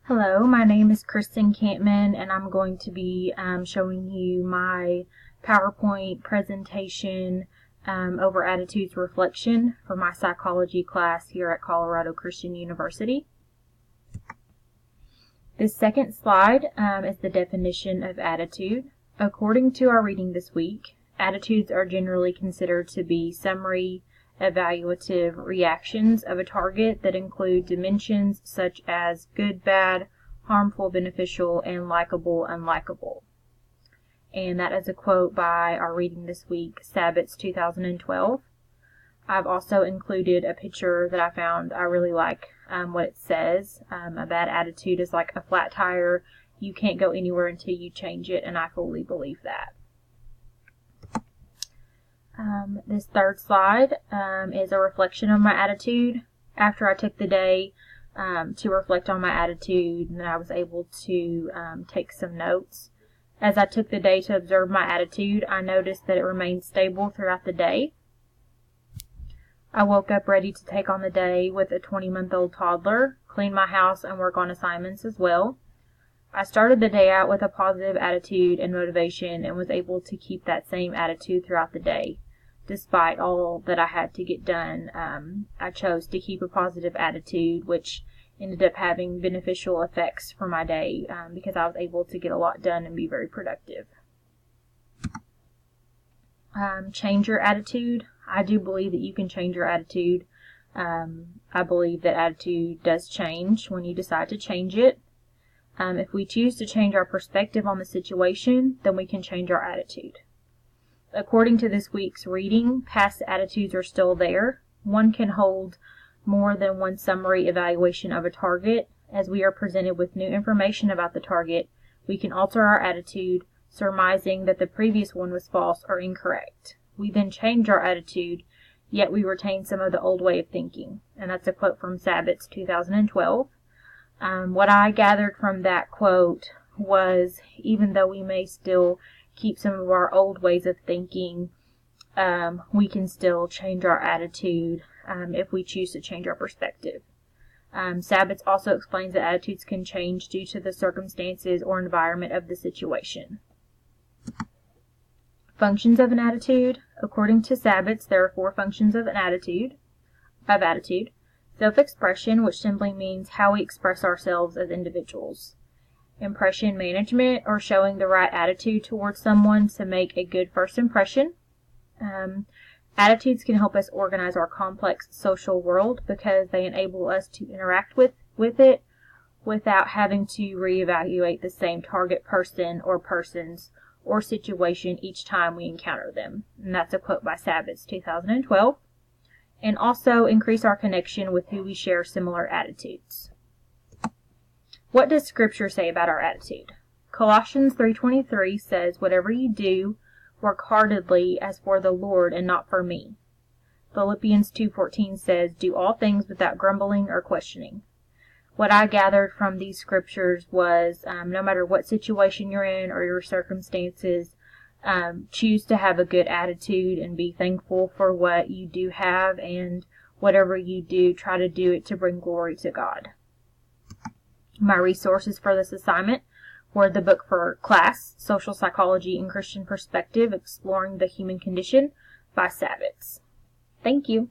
Hello, my name is Kristen Campman, and I'm going to be showing you my PowerPoint presentation over attitudes reflection for my psychology class here at Colorado Christian University. This second slide is the definition of attitude. According to our reading this week, attitudes are generally considered to be summary, evaluative reactions of a target that include dimensions such as good, bad, harmful, beneficial, and likable, unlikable. And that is a quote by our reading this week, Sabbath's 2012. I've also included a picture that I found I really like what it says. A bad attitude is like a flat tire. You can't go anywhere until you change it, and I fully believe that. This third slide is a reflection of my attitude. After I took the day to reflect on my attitude, and I was able to take some notes. As I took the day to observe my attitude, I noticed that it remained stable throughout the day. I woke up ready to take on the day with a 20-month-old toddler, clean my house, and work on assignments as well. I started the day out with a positive attitude and motivation and was able to keep that same attitude throughout the day. Despite all that I had to get done, I chose to keep a positive attitude, which ended up having beneficial effects for my day because I was able to get a lot done and be very productive. Change your attitude. I do believe that you can change your attitude. I believe that attitude does change when you decide to change it. If we choose to change our perspective on the situation, then we can change our attitude. According to this week's reading, past attitudes are still there. One can hold more than one summary evaluation of a target. As we are presented with new information about the target, we can alter our attitude, surmising that the previous one was false or incorrect. We then change our attitude, yet we retain some of the old way of thinking. And that's a quote from Sabbath's 2012. What I gathered from that quote was, even though we may still keep some of our old ways of thinking, we can still change our attitude if we choose to change our perspective. Sabbath also explains that attitudes can change due to the circumstances or environment of the situation. Functions of an attitude. According to Sabbath, there are 4 functions of an attitude. Self-expression, which simply means how we express ourselves as individuals. Impression management, or showing the right attitude towards someone to make a good first impression. Attitudes can help us organize our complex social world because they enable us to interact with it without having to reevaluate the same target person or persons or situation each time we encounter them. And that's a quote by Sabbath 2012. And also increase our connection with who we share similar attitudes. What does Scripture say about our attitude? Colossians 3:23 says, "Whatever you do, work heartily as for the Lord and not for me." Philippians 2:14 says, "Do all things without grumbling or questioning." What I gathered from these scriptures was, no matter what situation you're in or your circumstances, choose to have a good attitude and be thankful for what you do have, and whatever you do, try to do it to bring glory to God. My resources for this assignment were the book for class, Social Psychology and Christian Perspective, Exploring the Human Condition by Sabbath. Thank you.